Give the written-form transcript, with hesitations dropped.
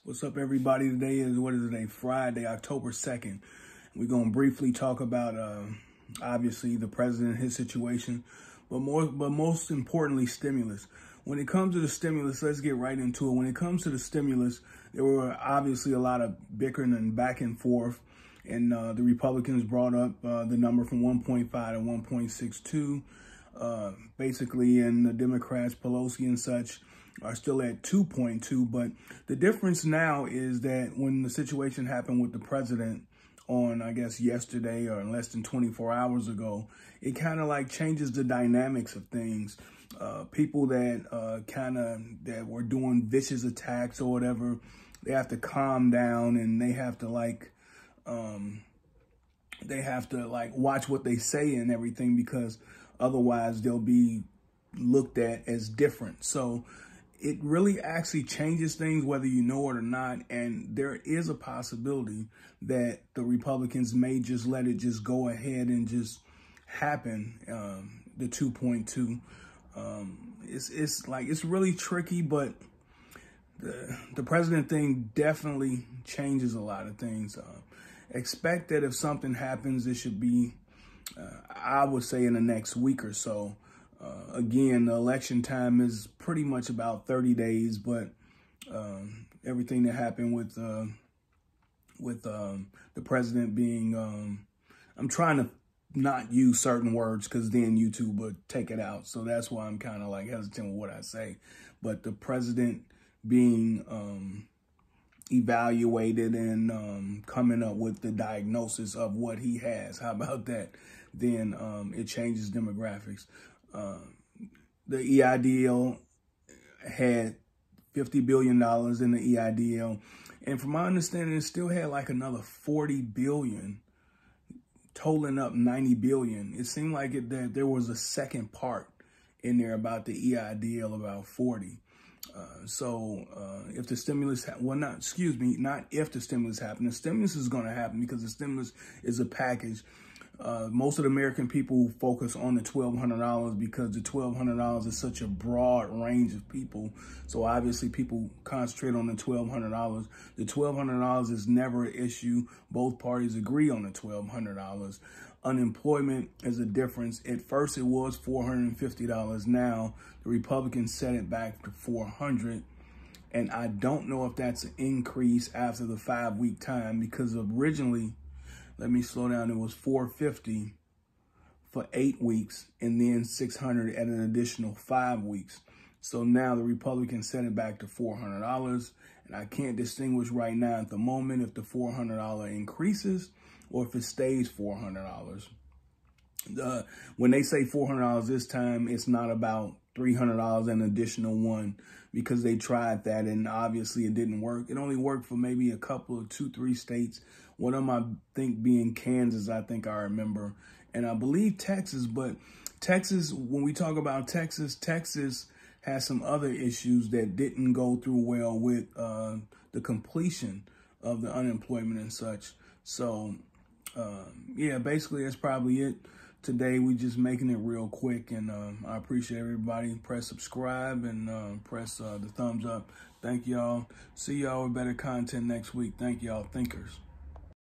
What's up, everybody? Today is, Friday, October 2nd. We're going to briefly talk about, obviously, the president, his situation, but most importantly, stimulus. When it comes to the stimulus, let's get right into it. When it comes to the stimulus, there were obviously a lot of bickering and back and forth, and the Republicans brought up the number from 1.5 to 1.62, basically, and the Democrats, Pelosi and such, are still at 2.2. But the difference now is that when the situation happened with the president on, I guess, yesterday or less than 24 hours ago, it kind of like changes the dynamics of things. People that that were doing vicious attacks or whatever, they have to calm down, and they have to watch what they say and everything, because otherwise they'll be looked at as different. So it really actually changes things whether you know it or not. And there is a possibility that the Republicans may just let it just go ahead and just happen, the 2.2. It's really tricky, but the president thing definitely changes a lot of things. Expect that if something happens, it should be, I would say, in the next week or so. Again, the election time is pretty much about 30 days, but everything that happened with the president being, I'm trying to not use certain words because then YouTube would take it out. So that's why I'm kind of like hesitant with what I say. But the president being evaluated and coming up with the diagnosis of what he has, how about that? Then it changes demographics. The EIDL had $50 billion in the EIDL. And from my understanding, it still had like another $40 billion, totaling up $90 billion. It seemed like that there was a second part in there about the EIDL, about 40. If the stimulus, not if the stimulus happened. The stimulus is going to happen because the stimulus is a package. Most of the American people focus on the $1,200 because the $1,200 is such a broad range of people. So obviously people concentrate on the $1,200. The $1,200 is never an issue. Both parties agree on the $1,200. Unemployment is a difference. At first it was $450. Now the Republicans set it back to $400. And I don't know if that's an increase after the 5-week time, because originally, let me slow down, it was $450 for 8 weeks and then $600 at an additional 5 weeks. So now the Republicans set it back to $400. And I can't distinguish right now at the moment if the $400 increases or if it stays $400. When they say $400 this time, it's not about $300 an additional one, because they tried that and obviously it didn't work. It only worked for maybe a couple of 2-3 states. One of them, I think, being Kansas, I think I remember. And I believe Texas, but Texas, when we talk about Texas, Texas has some other issues that didn't go through well with the completion of the unemployment and such. So, yeah, basically that's probably it. Today, we just making it real quick, and I appreciate everybody. Press subscribe and press the thumbs up. Thank y'all. See y'all with better content next week. Thank y'all, thinkers.